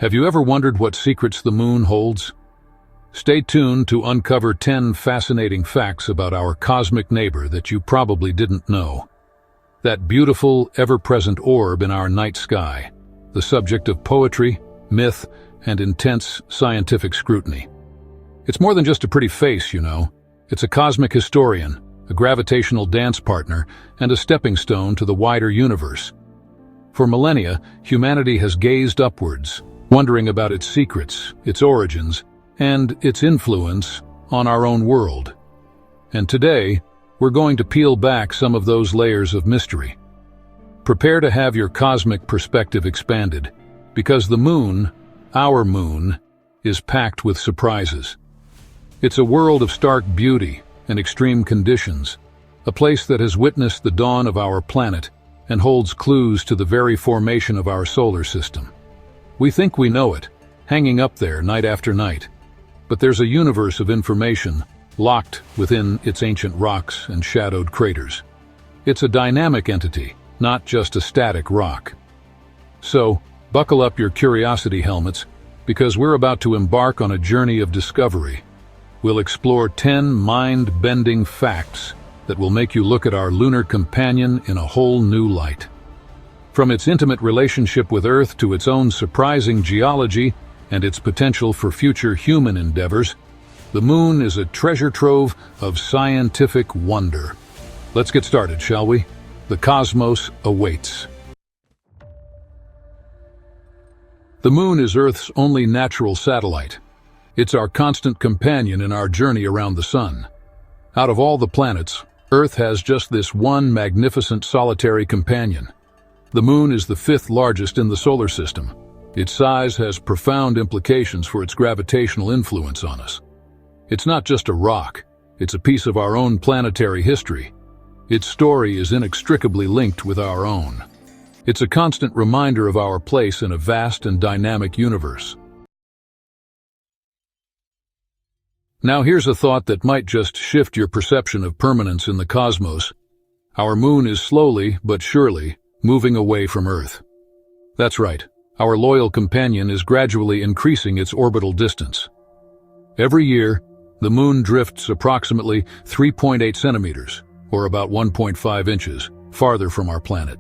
Have you ever wondered what secrets the moon holds? Stay tuned to uncover 10 fascinating facts about our cosmic neighbor that you probably didn't know. That beautiful, ever-present orb in our night sky, the subject of poetry, myth, and intense scientific scrutiny. It's more than just a pretty face, you know. It's a cosmic historian, a gravitational dance partner, and a stepping stone to the wider universe. For millennia, humanity has gazed upwards, wondering about its secrets, its origins, and its influence on our own world. And today, we're going to peel back some of those layers of mystery. Prepare to have your cosmic perspective expanded, because the moon, our moon, is packed with surprises. It's a world of stark beauty and extreme conditions, a place that has witnessed the dawn of our planet and holds clues to the very formation of our solar system. We think we know it, hanging up there night after night, but there's a universe of information locked within its ancient rocks and shadowed craters. It's a dynamic entity, not just a static rock. So, buckle up your curiosity helmets, because we're about to embark on a journey of discovery. We'll explore 10 mind-bending facts that will make you look at our lunar companion in a whole new light. From its intimate relationship with Earth to its own surprising geology and its potential for future human endeavors, the moon is a treasure trove of scientific wonder. Let's get started, shall we? The cosmos awaits. The moon is Earth's only natural satellite. It's our constant companion in our journey around the sun. Out of all the planets, Earth has just this one magnificent solitary companion. The moon is the 5th largest in the solar system. Its size has profound implications for its gravitational influence on us. It's not just a rock, it's a piece of our own planetary history. Its story is inextricably linked with our own. It's a constant reminder of our place in a vast and dynamic universe. Now here's a thought that might just shift your perception of permanence in the cosmos. Our moon is slowly, but surely, moving away from Earth. That's right, our loyal companion is gradually increasing its orbital distance. Every year, the moon drifts approximately 3.8 centimeters, or about 1.5 inches, farther from our planet.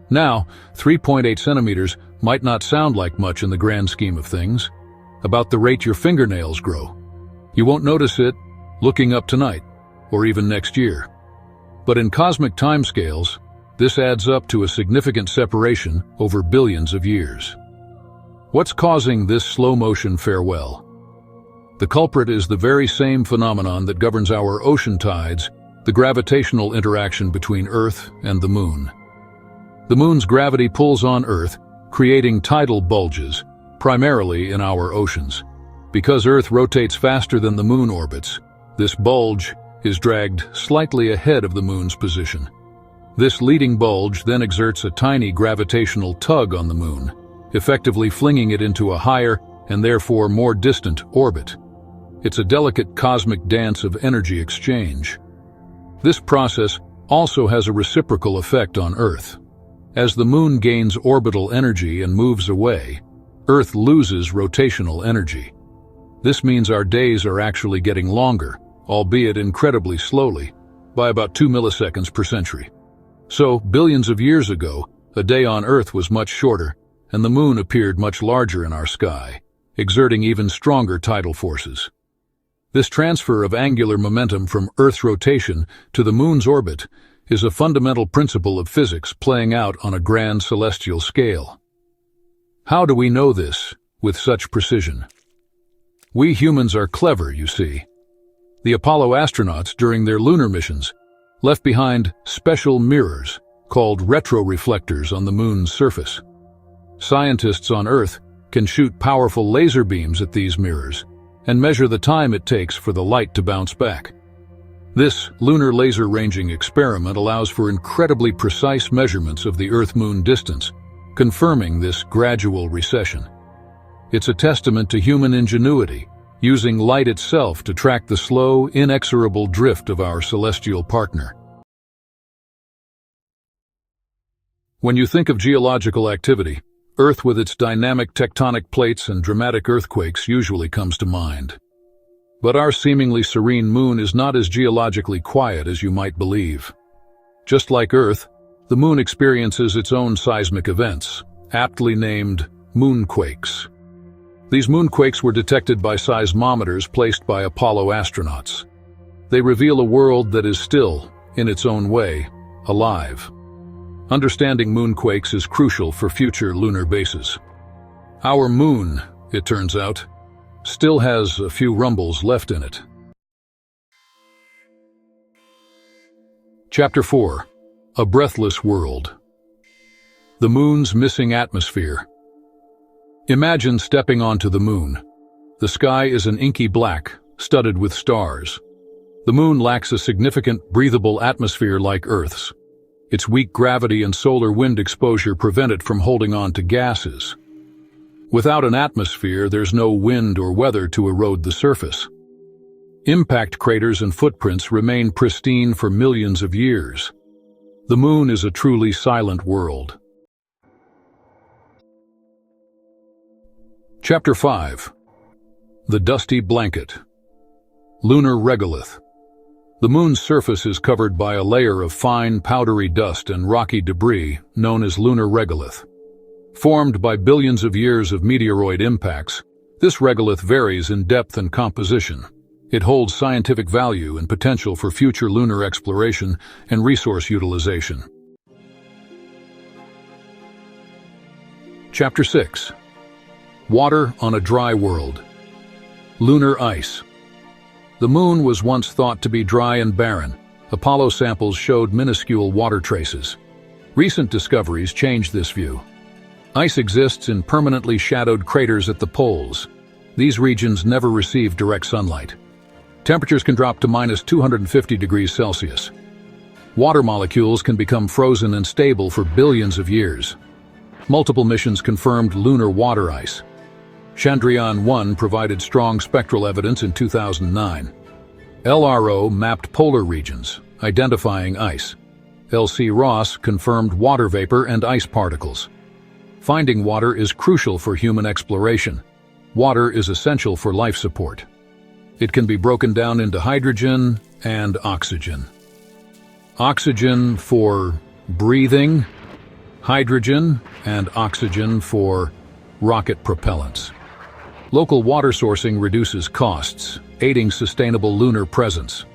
Now, 3.8 centimeters might not sound like much in the grand scheme of things, about the rate your fingernails grow. You won't notice it looking up tonight, or even next year. But in cosmic timescales, this adds up to a significant separation over billions of years. What's causing this slow-motion farewell? The culprit is the very same phenomenon that governs our ocean tides, the gravitational interaction between Earth and the moon. The moon's gravity pulls on Earth, creating tidal bulges, primarily in our oceans. Because Earth rotates faster than the moon orbits, this bulge is dragged slightly ahead of the moon's position. This leading bulge then exerts a tiny gravitational tug on the moon, effectively flinging it into a higher and therefore more distant orbit. It's a delicate cosmic dance of energy exchange. This process also has a reciprocal effect on Earth. As the moon gains orbital energy and moves away, Earth loses rotational energy. This means our days are actually getting longer, albeit incredibly slowly, by about 2 milliseconds per century. So, billions of years ago, a day on Earth was much shorter, and the moon appeared much larger in our sky, exerting even stronger tidal forces. This transfer of angular momentum from Earth's rotation to the moon's orbit is a fundamental principle of physics playing out on a grand celestial scale. How do we know this with such precision? We humans are clever, you see. The Apollo astronauts, during their lunar missions, left behind special mirrors called retroreflectors on the moon's surface. Scientists on Earth can shoot powerful laser beams at these mirrors and measure the time it takes for the light to bounce back. This lunar laser ranging experiment allows for incredibly precise measurements of the Earth-Moon distance, confirming this gradual recession. It's a testament to human ingenuity, using light itself to track the slow, inexorable drift of our celestial partner. When you think of geological activity, Earth with its dynamic tectonic plates and dramatic earthquakes usually comes to mind. But our seemingly serene moon is not as geologically quiet as you might believe. Just like Earth, the moon experiences its own seismic events, aptly named moonquakes. These moonquakes were detected by seismometers placed by Apollo astronauts. They reveal a world that is still, in its own way, alive. Understanding moonquakes is crucial for future lunar bases. Our moon, it turns out, still has a few rumbles left in it. Chapter 4. A Breathless World. The Moon's Missing Atmosphere. Imagine stepping onto the moon. The sky is an inky black, studded with stars. The moon lacks a significant, breathable atmosphere like Earth's. Its weak gravity and solar wind exposure prevent it from holding on to gases. Without an atmosphere, there's no wind or weather to erode the surface. Impact craters and footprints remain pristine for millions of years. The moon is a truly silent world. Chapter 5. The Dusty Blanket. Lunar Regolith. The moon's surface is covered by a layer of fine, powdery dust and rocky debris known as lunar regolith. Formed by billions of years of meteoroid impacts, this regolith varies in depth and composition. It holds scientific value and potential for future lunar exploration and resource utilization. Chapter 6. Water on a Dry World. Lunar Ice. The moon was once thought to be dry and barren. Apollo samples showed minuscule water traces. Recent discoveries changed this view. Ice exists in permanently shadowed craters at the poles. These regions never receive direct sunlight. Temperatures can drop to -250 degrees Celsius. Water molecules can become frozen and stable for billions of years. Multiple missions confirmed lunar water ice. Chandrayaan-1 provided strong spectral evidence in 2009. LRO mapped polar regions, identifying ice. LC Ross confirmed water vapor and ice particles. Finding water is crucial for human exploration. Water is essential for life support. It can be broken down into hydrogen and oxygen. Oxygen for breathing, hydrogen and oxygen for rocket propellants. Local water sourcing reduces costs, aiding sustainable lunar presence.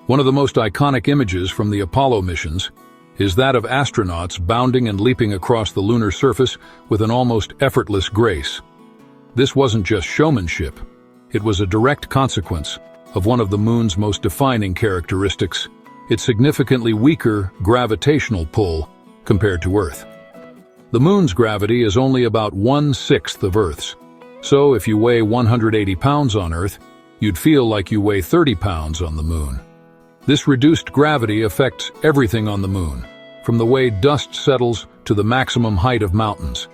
One of the most iconic images from the Apollo missions is that of astronauts bounding and leaping across the lunar surface with an almost effortless grace. This wasn't just showmanship, it was a direct consequence of one of the moon's most defining characteristics, its significantly weaker gravitational pull compared to Earth. The moon's gravity is only about 1/6 of Earth's, so if you weigh 180 pounds on Earth, you'd feel like you weigh 30 pounds on the moon. This reduced gravity affects everything on the moon, from the way dust settles to the maximum height of mountains.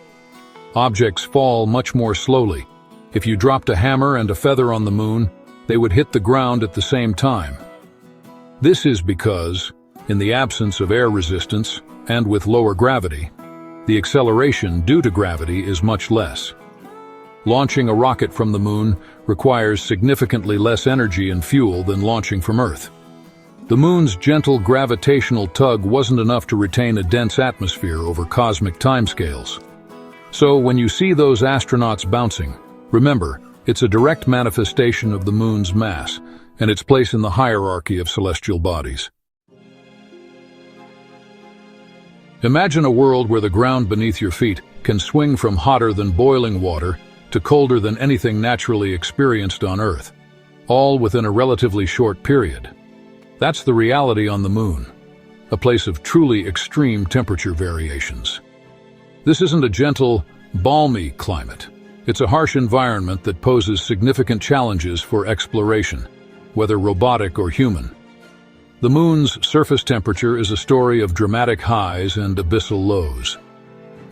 Objects fall much more slowly. If you dropped a hammer and a feather on the moon, they would hit the ground at the same time. This is because, in the absence of air resistance and with lower gravity, the acceleration due to gravity is much less. Launching a rocket from the moon requires significantly less energy and fuel than launching from Earth. The moon's gentle gravitational tug wasn't enough to retain a dense atmosphere over cosmic timescales. So when you see those astronauts bouncing, remember, it's a direct manifestation of the moon's mass and its place in the hierarchy of celestial bodies. Imagine a world where the ground beneath your feet can swing from hotter than boiling water to colder than anything naturally experienced on Earth, all within a relatively short period. That's the reality on the moon, a place of truly extreme temperature variations. This isn't a gentle, balmy climate. It's a harsh environment that poses significant challenges for exploration, whether robotic or human. The moon's surface temperature is a story of dramatic highs and abyssal lows.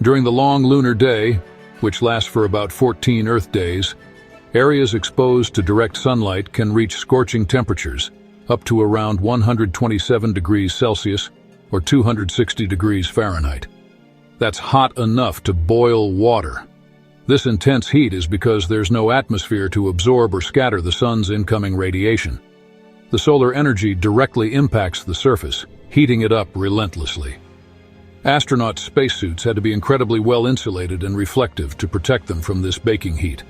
During the long lunar day, which lasts for about 14 Earth days, areas exposed to direct sunlight can reach scorching temperatures, up to around 127 degrees Celsius, or 260 degrees Fahrenheit. That's hot enough to boil water. This intense heat is because there's no atmosphere to absorb or scatter the sun's incoming radiation. The solar energy directly impacts the surface, heating it up relentlessly. Astronauts' spacesuits had to be incredibly well insulated and reflective to protect them from this baking heat.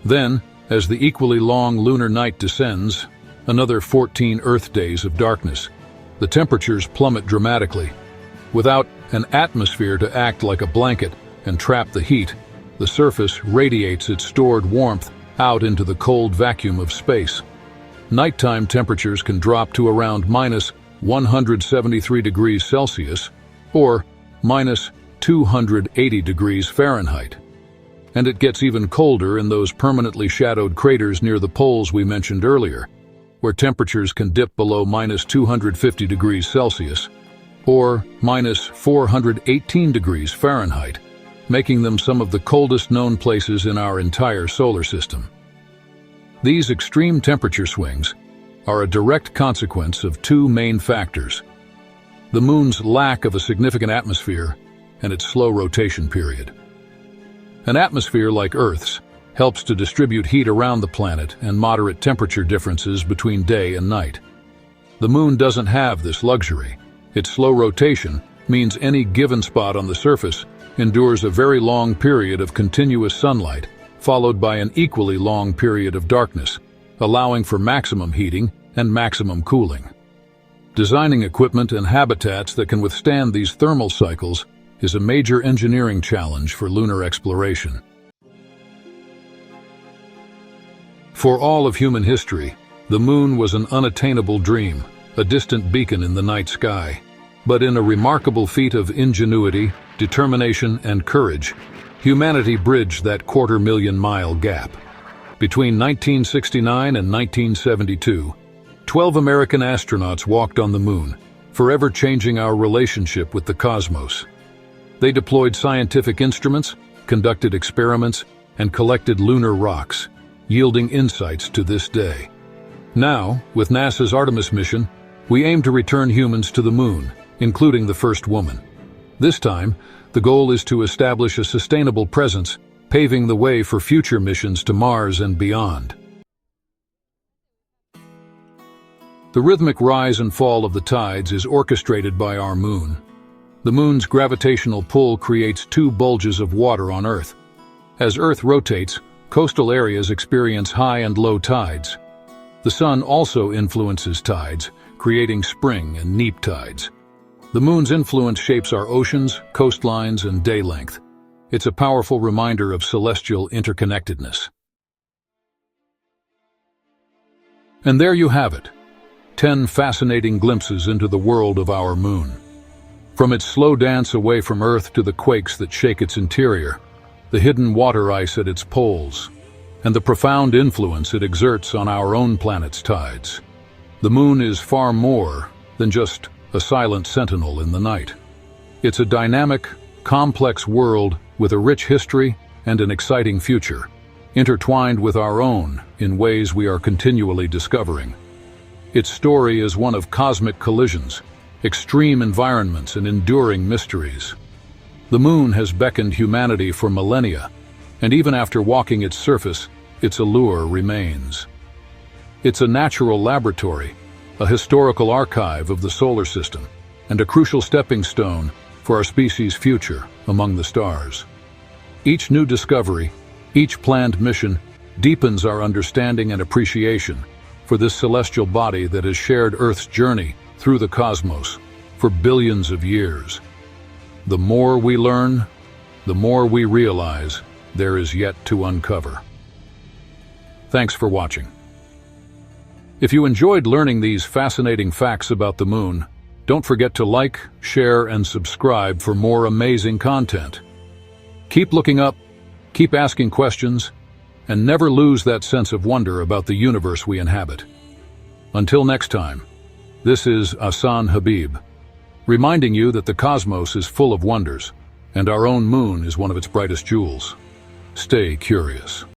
Then, as the equally long lunar night descends, another 14 Earth days of darkness, the temperatures plummet dramatically. Without an atmosphere to act like a blanket and trap the heat, the surface radiates its stored warmth out into the cold vacuum of space. Nighttime temperatures can drop to around minus 173 degrees Celsius or minus 280 degrees Fahrenheit. And it gets even colder in those permanently shadowed craters near the poles we mentioned earlier, where temperatures can dip below minus 250 degrees Celsius or minus 418 degrees Fahrenheit, making them some of the coldest known places in our entire solar system. These extreme temperature swings are a direct consequence of two main factors: the moon's lack of a significant atmosphere and its slow rotation period. An atmosphere like Earth's helps to distribute heat around the planet and moderate temperature differences between day and night. The moon doesn't have this luxury. Its slow rotation means any given spot on the surface endures a very long period of continuous sunlight, followed by an equally long period of darkness, allowing for maximum heating and maximum cooling. Designing equipment and habitats that can withstand these thermal cycles is a major engineering challenge for lunar exploration. For all of human history, the moon was an unattainable dream, a distant beacon in the night sky. But in a remarkable feat of ingenuity, determination, and courage, humanity bridged that quarter-million-mile gap. Between 1969 and 1972, 12 American astronauts walked on the moon, forever changing our relationship with the cosmos. They deployed scientific instruments, conducted experiments, and collected lunar rocks, yielding insights to this day. Now, with NASA's Artemis mission, we aim to return humans to the moon, including the first woman. This time, the goal is to establish a sustainable presence, paving the way for future missions to Mars and beyond. The rhythmic rise and fall of the tides is orchestrated by our moon. The moon's gravitational pull creates two bulges of water on Earth. As Earth rotates, coastal areas experience high and low tides. The sun also influences tides, creating spring and neap tides. The moon's influence shapes our oceans, coastlines, and day length. It's a powerful reminder of celestial interconnectedness. And there you have it, 10 fascinating glimpses into the world of our moon. From its slow dance away from Earth to the quakes that shake its interior, the hidden water ice at its poles, and the profound influence it exerts on our own planet's tides. The moon is far more than just a silent sentinel in the night. It's a dynamic, complex world with a rich history and an exciting future, intertwined with our own in ways we are continually discovering. Its story is one of cosmic collisions, extreme environments, and enduring mysteries. The moon has beckoned humanity for millennia, and even after walking its surface, its allure remains. It's a natural laboratory, a historical archive of the solar system, and a crucial stepping stone for our species' future among the stars. Each new discovery, each planned mission, deepens our understanding and appreciation for this celestial body that has shared Earth's journey through the cosmos for billions of years. The more we learn, the more we realize there is yet to uncover. Thanks for watching. If you enjoyed learning these fascinating facts about the moon, don't forget to like, share, and subscribe for more amazing content. Keep looking up, keep asking questions, and never lose that sense of wonder about the universe we inhabit. Until next time, this is Hassan Habib, reminding you that the cosmos is full of wonders, and our own moon is one of its brightest jewels. Stay curious.